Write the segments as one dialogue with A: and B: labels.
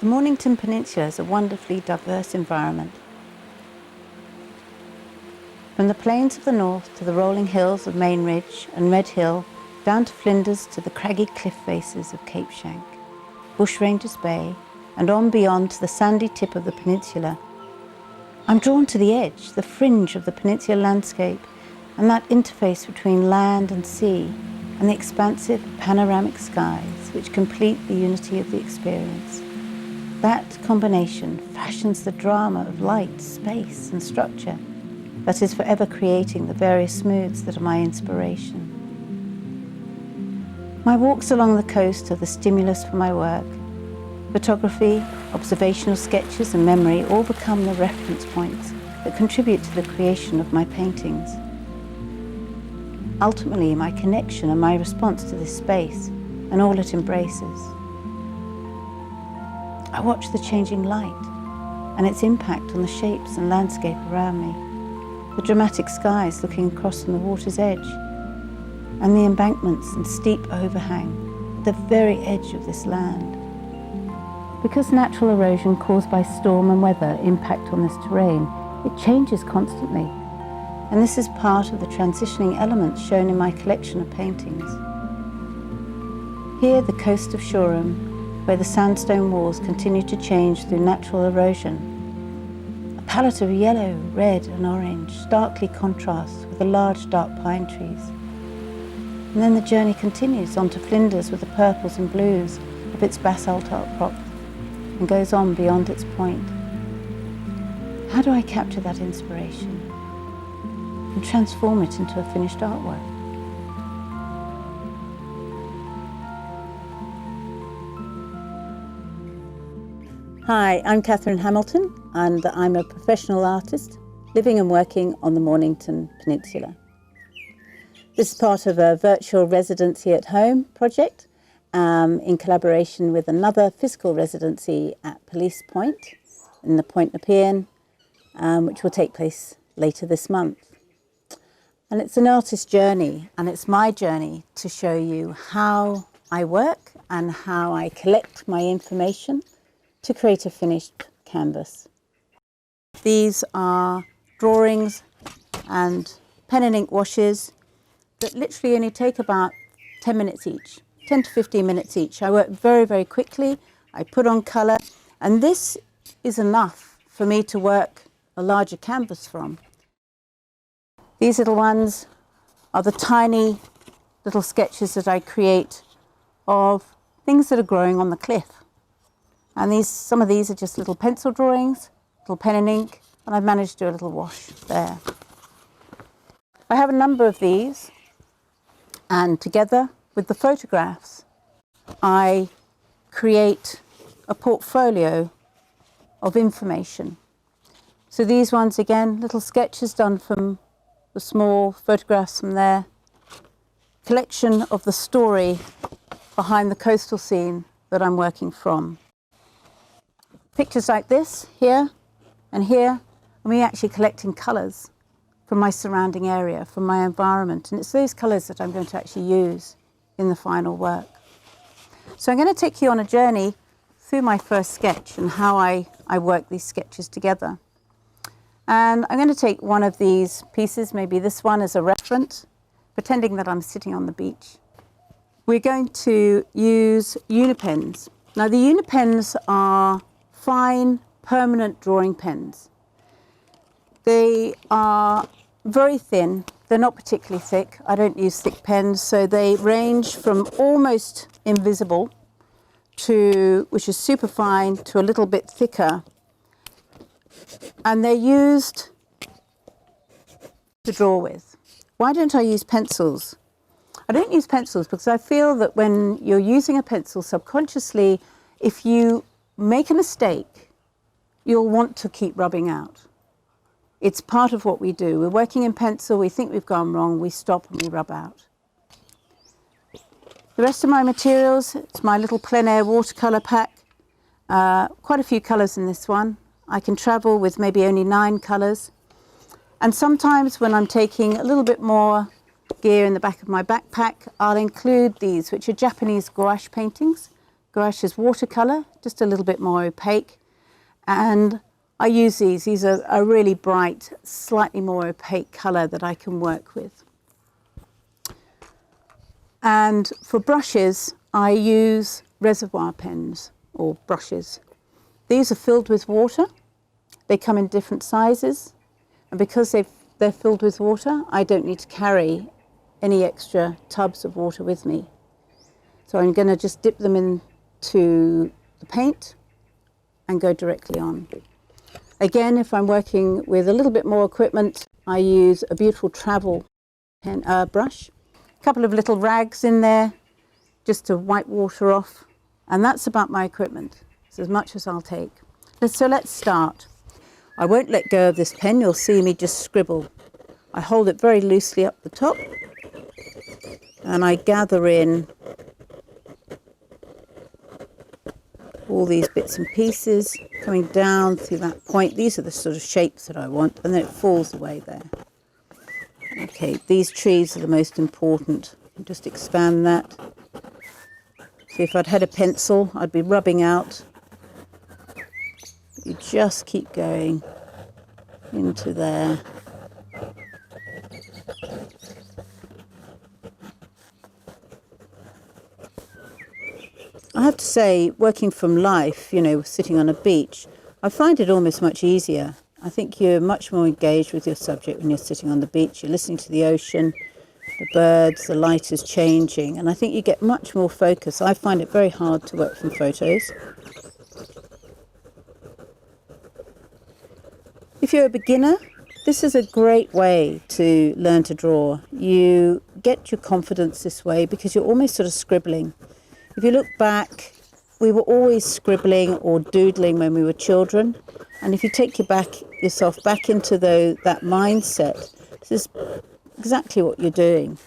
A: The Mornington Peninsula is a wonderfully diverse environment. From the plains of the north to the rolling hills of Main Ridge and Red Hill, down to Flinders to the craggy cliff faces of Cape Schanck, Bushrangers Bay, and on beyond to the sandy tip of the peninsula, I'm drawn to the edge, the fringe of the peninsula landscape, and that interface between land and sea, and the expansive panoramic skies which complete the unity of the experience. That combination fashions the drama of light, space and structure that is forever creating the various moods that are my inspiration. My walks along the coast are the stimulus for my work. Photography, observational sketches and memory all become the reference points that contribute to the creation of my paintings. Ultimately, my connection and my response to this space and all it embraces. I watch the changing light and its impact on the shapes and landscape around me, the dramatic skies looking across from the water's edge, and the embankments and steep overhang at the very edge of this land. Because natural erosion caused by storm and weather impact on this terrain, it changes constantly, and this is part of the transitioning elements shown in my collection of paintings. Here, the coast of Shoreham, where the sandstone walls continue to change through natural erosion. A palette of yellow, red and orange starkly contrasts with the large dark pine trees. And then the journey continues on to Flinders with the purples and blues of its basalt outcrop and goes on beyond its point. How do I capture that inspiration and transform it into a finished artwork? Hi, I'm Catherine Hamilton and I'm a professional artist living and working on the Mornington Peninsula. This is part of a virtual residency at home project in collaboration with another physical residency at Police Point in the Point Nepean, which will take place later this month. And it's an artist's journey, and it's my journey to show you how I work and how I collect my information to create a finished canvas. These are drawings and pen and ink washes that literally only take about 10 minutes each, 10 to 15 minutes each. I work very, very quickly. I put on colour, and this is enough for me to work a larger canvas from. These little ones are the tiny little sketches that I create of things that are growing on the cliff. And some of these are just little pencil drawings, little pen and ink, and I've managed to do a little wash there. I have a number of these, and together with the photographs, I create a portfolio of information. So these ones, again, little sketches done from the small photographs from there, collection of the story behind the coastal scene that I'm working from. Pictures like this, here and here, and me actually collecting colours from my surrounding area, from my environment, and it's those colours that I'm going to actually use in the final work. So I'm going to take you on a journey through my first sketch and how I work these sketches together. And I'm going to take one of these pieces, maybe this one as a reference, pretending that I'm sitting on the beach. We're going to use Unipens. Now the Unipens are fine, permanent drawing pens. They are very thin, they're not particularly thick. I don't use thick pens, so they range from almost invisible to, which is super fine, to a little bit thicker. And they're used to draw with. Why don't I use pencils? I don't use pencils because I feel that when you're using a pencil subconsciously, if you make a mistake, you'll want to keep rubbing out. It's part of what we do. We're working in pencil, we think we've gone wrong, we stop and we rub out. The rest of my materials, it's my little plein air watercolour pack. Quite a few colours in this one. I can travel with maybe only 9 colours. And sometimes when I'm taking a little bit more gear in the back of my backpack, I'll include these, which are Japanese gouache paintings Gouache is watercolour, just a little bit more opaque. And I use these. These are a really bright, slightly more opaque colour that I can work with. And for brushes, I use reservoir pens or brushes. These are filled with water. They come in different sizes. And because they're filled with water, I don't need to carry any extra tubs of water with me. So I'm going to just dip them into the paint and go directly on. Again, if I'm working with a little bit more equipment, I use a beautiful travel pen, brush. A couple of little rags in there just to wipe water off. And that's about my equipment. It's as much as I'll take. So let's start. I won't let go of this pen. You'll see me just scribble. I hold it very loosely up the top and I gather in all these bits and pieces coming down through that point. These are the sort of shapes that I want, and then it falls away there. Okay, these trees are the most important. Just expand that. See, if I'd had a pencil, I'd be rubbing out. You just keep going into there. I have to say, working from life, you know, sitting on a beach, I find it almost much easier. I think you're much more engaged with your subject when you're sitting on the beach. You're listening to the ocean, the birds, the light is changing, and I think you get much more focus. I find it very hard to work from photos. If you're a beginner, this is a great way to learn to draw. You get your confidence this way because you're almost sort of scribbling. If you look back, we were always scribbling or doodling when we were children. And if you take yourself back into that mindset, this is exactly what you're doing.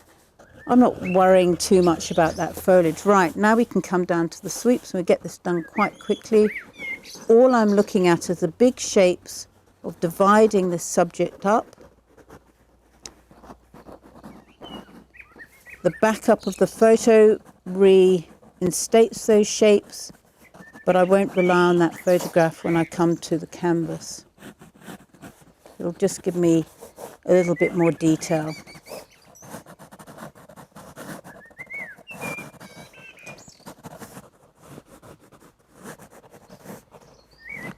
A: I'm not worrying too much about that foliage. Right, now we can come down to the sweeps and we get this done quite quickly. All I'm looking at is the big shapes of dividing this subject up. The backup of the photo reinstates those shapes, but I won't rely on that photograph when I come to the canvas. It'll just give me a little bit more detail.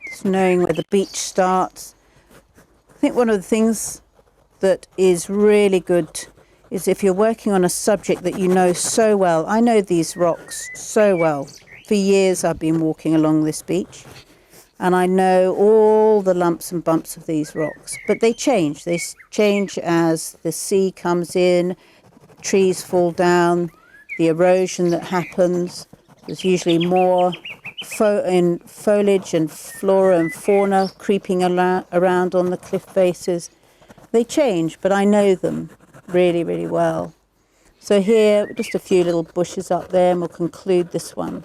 A: Just knowing where the beach starts. I think one of the things that is really good is if you're working on a subject that you know so well. I know these rocks so well. For years I've been walking along this beach and I know all the lumps and bumps of these rocks. But they change. They change as the sea comes in, trees fall down, the erosion that happens. There's usually more foliage and flora and fauna creeping around on the cliff faces. They change, but I know them really, really well. So here, just a few little bushes up there, and we'll conclude this one.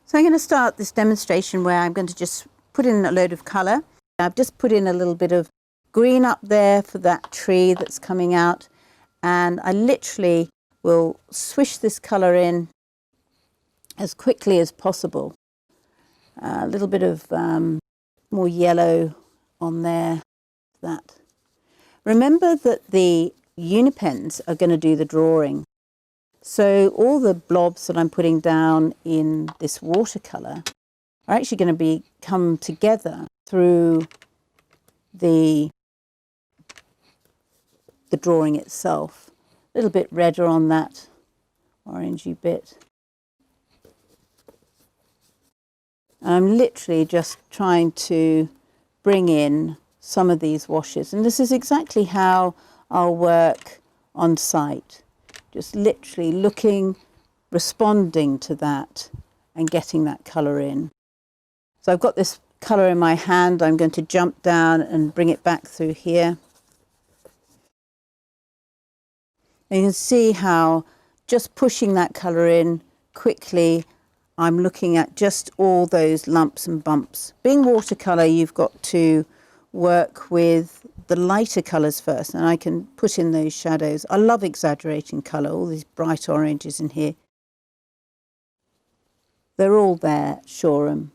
A: So I'm going to start this demonstration where I'm going to just put in a load of colour. I've just put in a little bit of green up there for that tree that's coming out, and I literally will swish this colour in as quickly as possible. A little bit of more yellow on there, that. Remember that the unipens are going to do the drawing. So all the blobs that I'm putting down in this watercolour are actually going to come together through the drawing itself. A little bit redder on that orangey bit. I'm literally just trying to bring in some of these washes, and this is exactly how I'll work on site. Just literally looking, responding to that and getting that colour in. So I've got this colour in my hand. I'm going to jump down and bring it back through here. And you can see how just pushing that colour in quickly, I'm looking at just all those lumps and bumps. Being watercolour, you've got to work with the lighter colours first, and I can put in those shadows. I love exaggerating colour, all these bright oranges in here. they're all there at Shoreham.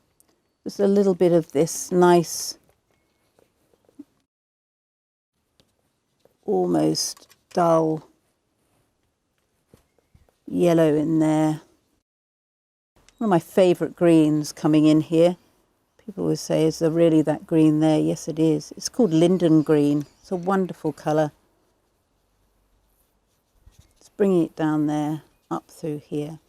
A: Just a little bit of this nice, almost dull yellow in there. One of my favourite greens coming in here. People always say, is there really that green there? Yes, it is. It's called linden green. It's a wonderful colour. Just bringing it down there, up through here.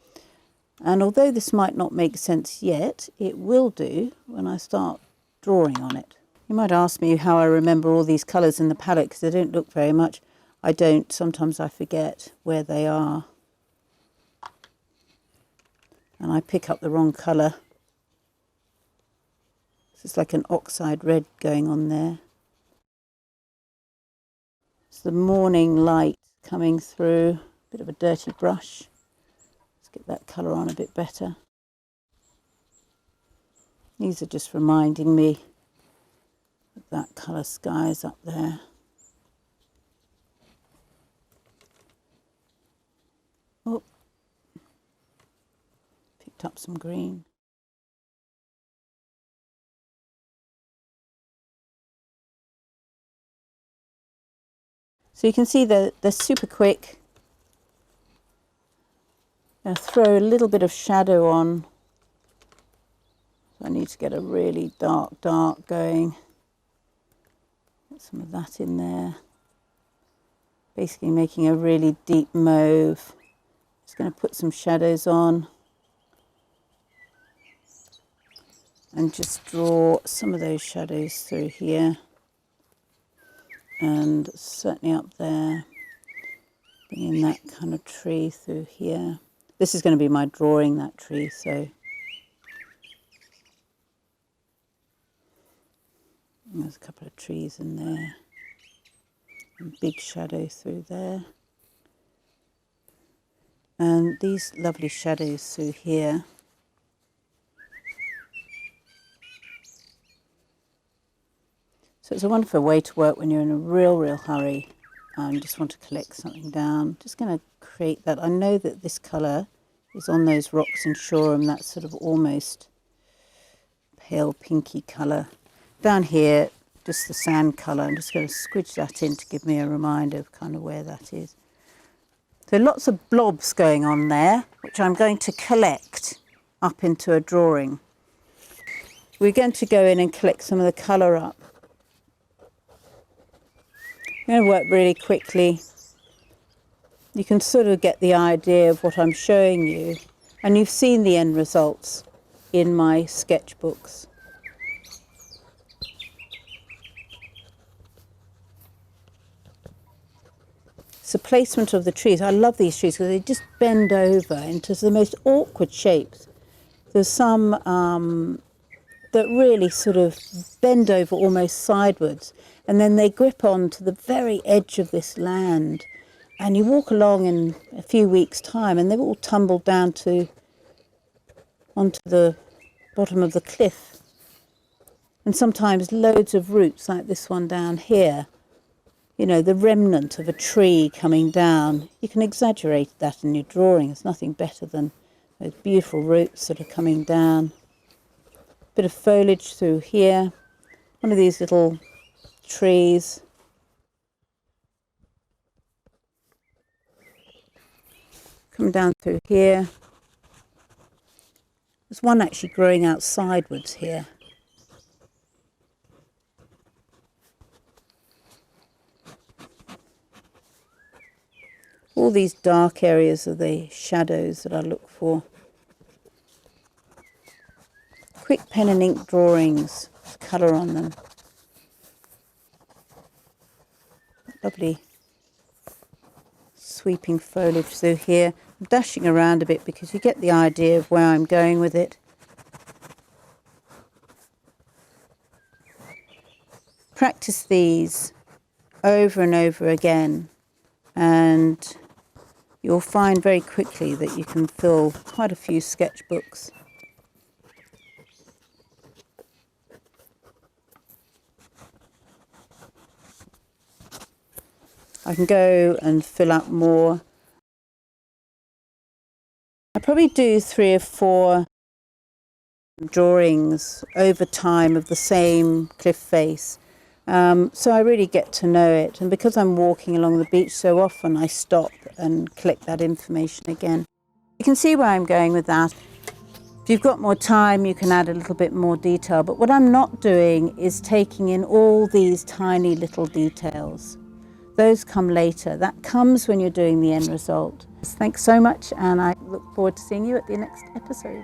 A: And although this might not make sense yet, it will do when I start drawing on it. You might ask me how I remember all these colours in the palette, because they don't look very much. I don't. Sometimes I forget where they are. And I pick up the wrong colour. It's like an oxide red going on there. It's the morning light coming through. Bit of a dirty brush. Let's get that colour on a bit better. These are just reminding me of that colour skies up there. Oh, picked up some green. So you can see they're super quick. I'm going to throw a little bit of shadow on. So I need to get a really dark going. Get some of that in there. Basically making a really deep mauve. Just going to put some shadows on. And just draw some of those shadows through here. And certainly up there, bringing that kind of tree through here. This is going to be my drawing, that tree, so there's a couple of trees in there, and big shadow through there, and these lovely shadows through here. So it's a wonderful way to work when you're in a real hurry and just want to collect something down. Just going to create that. I know that this colour is on those rocks in Shoreham, that sort of almost pale pinky colour. Down here, just the sand colour. I'm just going to squidge that in to give me a reminder of kind of where that is. So lots of blobs going on there, which I'm going to collect up into a drawing. We're going to go in and collect some of the colour up. I'm going to work really quickly. You can sort of get the idea of what I'm showing you, and you've seen the end results in my sketchbooks. It's the placement of the trees. I love these trees because they just bend over into the most awkward shapes. There's some that really sort of bend over almost sideways, and then they grip on to the very edge of this land, and you walk along in a few weeks' time and they've all tumbled down onto the bottom of the cliff. And sometimes loads of roots like this one down here, you know, the remnant of a tree coming down. You can exaggerate that in your drawing. There's nothing better than those beautiful roots that are coming down. Bit of foliage through here, one of these little trees. Come down through here. There's one actually growing out sideways here. All these dark areas are the shadows that I look for. Quick pen and ink drawings, colour on them. Lovely sweeping foliage through here. I'm dashing around a bit because you get the idea of where I'm going with it. Practice these over and over again, and you'll find very quickly that you can fill quite a few sketchbooks. I can go and fill up more. I probably do 3 or 4 drawings over time of the same cliff face. So I really get to know it, and because I'm walking along the beach so often, I stop and click that information again. You can see where I'm going with that. If you've got more time, you can add a little bit more detail, but what I'm not doing is taking in all these tiny little details. Those come later. That comes when you're doing the end result. Thanks so much, and I look forward to seeing you at the next episode.